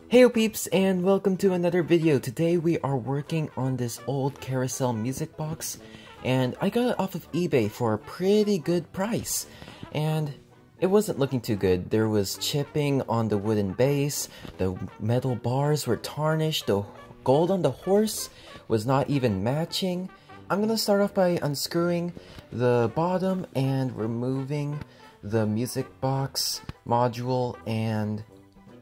Heyo peeps, and welcome to another video. Today we are working on this old Carousel music box, and I got it off of eBay for a pretty good price. And it wasn't looking too good. There was chipping on the wooden base, the metal bars were tarnished, the gold on the horse was not even matching. I'm gonna start off by unscrewing the bottom and removing the music box module and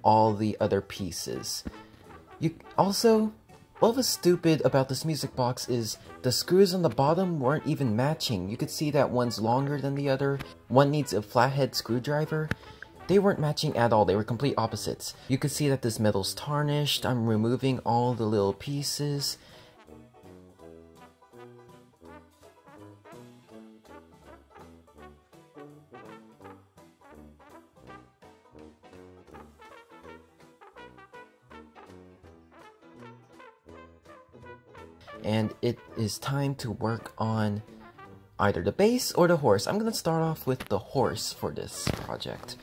all the other pieces. What was stupid about this music box is the screws on the bottom weren't even matching. You could see that one's longer than the other. One needs a flathead screwdriver. They weren't matching at all. They were complete opposites. You could see that this metal's tarnished. I'm removing all the little pieces. And it is time to work on either the base or the horse. I'm going to start off with the horse for this project.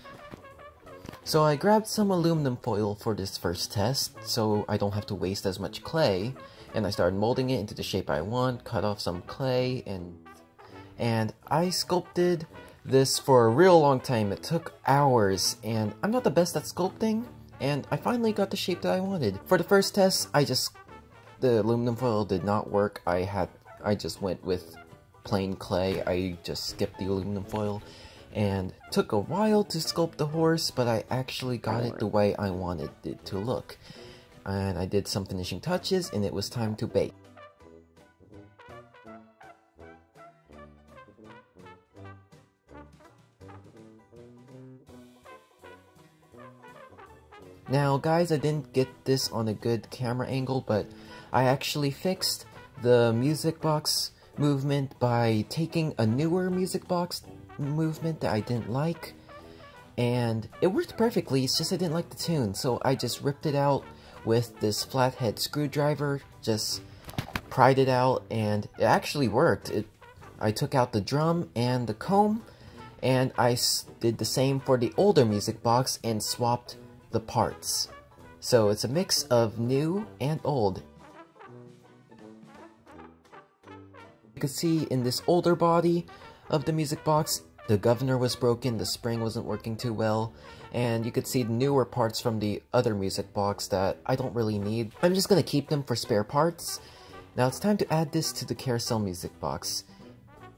So I grabbed some aluminum foil for this first test, so I don't have to waste as much clay. And I started molding it into the shape I want, cut off some clay, and I sculpted this for a real long time. It took hours, and I'm not the best at sculpting, and I finally got the shape that I wanted. For the first test, the aluminum foil did not work. I just went with plain clay. I just skipped the aluminum foil, and took a while to sculpt the horse, but I actually got it the way I wanted it to look. And I did some finishing touches, and it was time to bake. Now guys, I didn't get this on a good camera angle, but I actually fixed the music box movement by taking a newer music box movement that I didn't like, and it worked perfectly. It's just I didn't like the tune, so I just ripped it out with this flathead screwdriver, just pried it out, and it actually worked. I took out the drum and the comb, and I did the same for the older music box and swapped the parts. So it's a mix of new and old. You can see in this older body of the music box, the governor was broken, the spring wasn't working too well, and you could see the newer parts from the other music box that I don't really need. I'm just gonna keep them for spare parts. Now it's time to add this to the Carousel music box.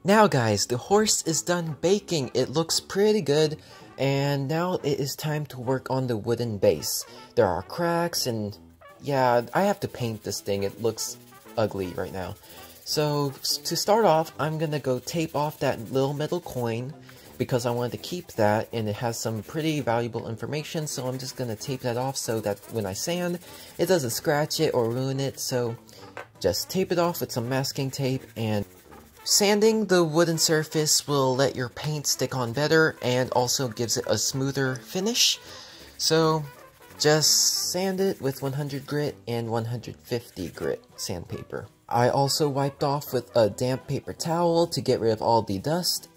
Now guys, the horse is done baking. It looks pretty good, and now it is time to work on the wooden base. There are cracks, and yeah, I have to paint this thing. It looks ugly right now. So to start off, I'm gonna go tape off that little metal coin because I wanted to keep that, and it has some pretty valuable information, so I'm just gonna tape that off so that when I sand, it doesn't scratch it or ruin it. So just tape it off with some masking tape, and sanding the wooden surface will let your paint stick on better and also gives it a smoother finish. So just sand it with 100 grit and 150 grit sandpaper. I also wiped off with a damp paper towel to get rid of all the dust,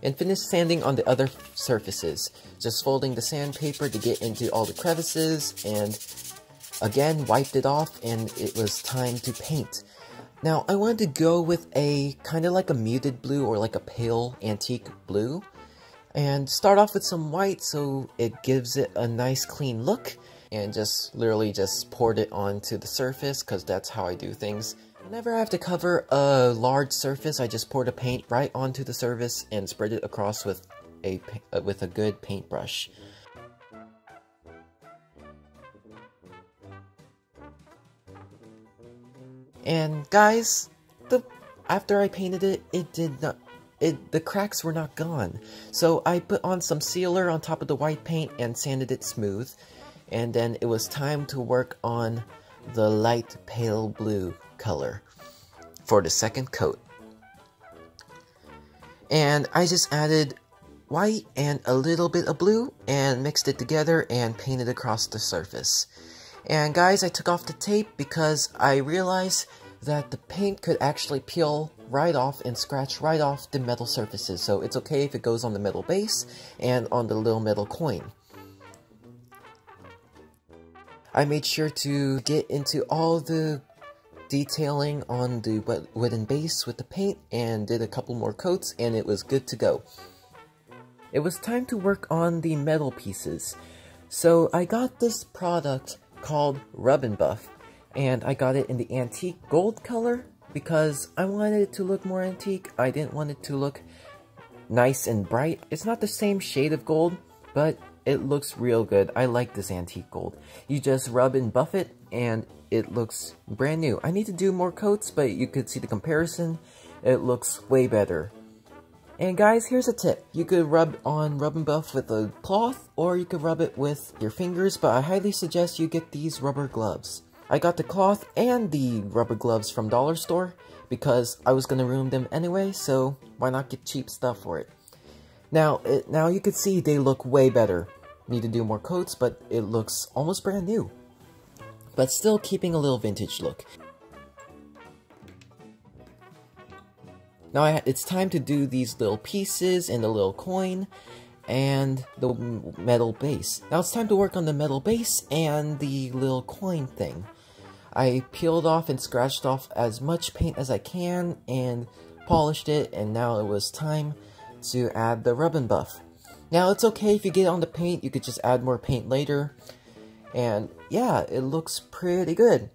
and finished sanding on the other surfaces, just folding the sandpaper to get into all the crevices, and again wiped it off, and it was time to paint. Now I wanted to go with a kind of like a muted blue or like a pale antique blue, and start off with some white so it gives it a nice clean look, and just literally just poured it onto the surface because that's how I do things. Whenever I have to cover a large surface, I just pour the paint right onto the surface and spread it across with a good paintbrush. And guys, after I painted it, the cracks were not gone. So I put on some sealer on top of the white paint and sanded it smooth. And then it was time to work on the light pale blue color for the second coat. And I just added white and a little bit of blue and mixed it together and painted across the surface. And guys, I took off the tape because I realized that the paint could actually peel right off and scratch right off the metal surfaces, so it's okay if it goes on the metal base and on the little metal coin. I made sure to get into all the detailing on the wooden base with the paint and did a couple more coats, and it was good to go. It was time to work on the metal pieces. So I got this product called Rub and Buff, and I got it in the antique gold color because I wanted it to look more antique. I didn't want it to look nice and bright. It's not the same shade of gold, but it looks real good. I like this antique gold. You just rub and buff it, and it looks brand new. I need to do more coats, but you could see the comparison. It looks way better. And guys, here's a tip. You could rub and buff with a cloth, or you could rub it with your fingers, but I highly suggest you get these rubber gloves. I got the cloth and the rubber gloves from Dollar Store because I was gonna ruin them anyway, so why not get cheap stuff for it? Now you can see they look way better. Need to do more coats, but it looks almost brand new. But still keeping a little vintage look. Now it's time to do these little pieces and the little coin and the metal base. Now it's time to work on the metal base and the little coin thing. I peeled off and scratched off as much paint as I can and polished it, and now it was time to add the rub and buff. Now it's okay if you get on the paint, you could just add more paint later. And yeah, it looks pretty good.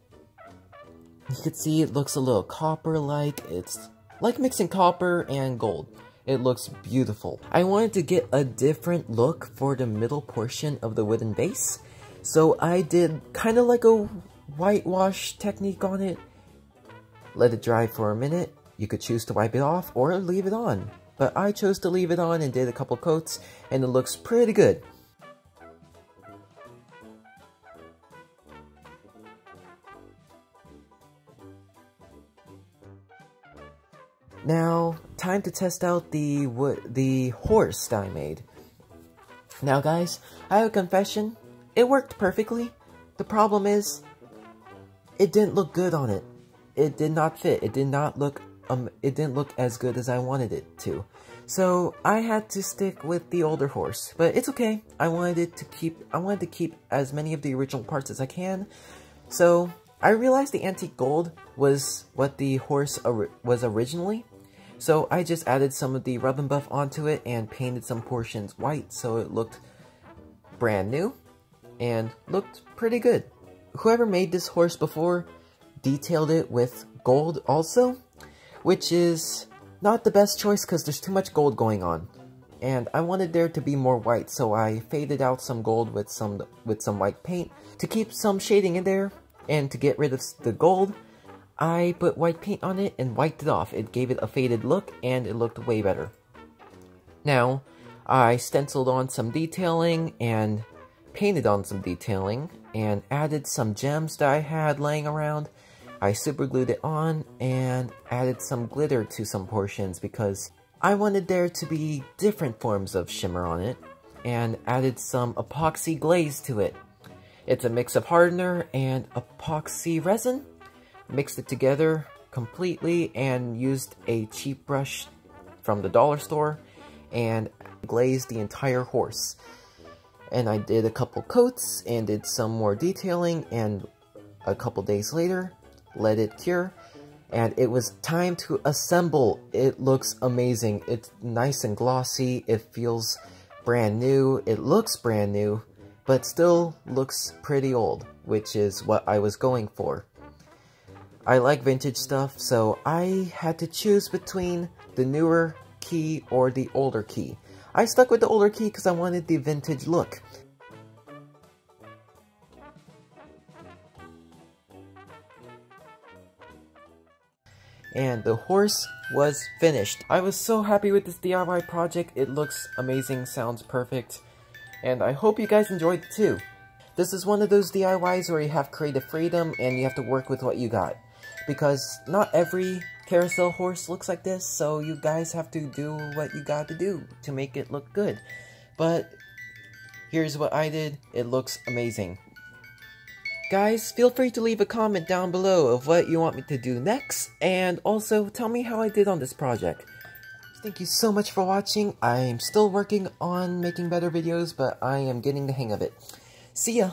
You can see it looks a little copper-like. It's like mixing copper and gold. It looks beautiful. I wanted to get a different look for the middle portion of the wooden base, so I did kind of like a whitewash technique on it. Let it dry for a minute. You could choose to wipe it off or leave it on, but I chose to leave it on and did a couple coats, and it looks pretty good. Now, time to test out the horse that I made. Now guys, I have a confession. It worked perfectly. The problem is, it didn't look good on it. It did not fit. It didn't look as good as I wanted it to. So I had to stick with the older horse. But it's okay. I wanted to keep as many of the original parts as I can. So I realized the antique gold was what the horse was originally. So I just added some of the rub and buff onto it and painted some portions white so it looked brand new and looked pretty good. Whoever made this horse before detailed it with gold also, which is not the best choice because there's too much gold going on. And I wanted there to be more white, so I faded out some gold with some white paint to keep some shading in there. And to get rid of the gold, I put white paint on it and wiped it off. It gave it a faded look, and it looked way better. Now, I stenciled on some detailing, and painted on some detailing, and added some gems that I had laying around. I super glued it on, and added some glitter to some portions, because I wanted there to be different forms of shimmer on it, and added some epoxy glaze to it. It's a mix of hardener and epoxy resin. Mixed it together completely and used a cheap brush from the dollar store and glazed the entire horse. And I did a couple coats and did some more detailing, and a couple days later let it cure, and it was time to assemble. It looks amazing. It's nice and glossy. It feels brand new. It looks brand new, but still looks pretty old, which is what I was going for. I like vintage stuff, so I had to choose between the newer key or the older key. I stuck with the older key because I wanted the vintage look. And the horse was finished. I was so happy with this DIY project. It looks amazing, sounds perfect, and I hope you guys enjoyed it too. This is one of those DIYs where you have creative freedom and you have to work with what you got. Because not every carousel horse looks like this, so you guys have to do what you got to do to make it look good. But here's what I did. It looks amazing. Guys, feel free to leave a comment down below of what you want me to do next, and also tell me how I did on this project. Thank you so much for watching. I'm still working on making better videos, but I am getting the hang of it. See ya!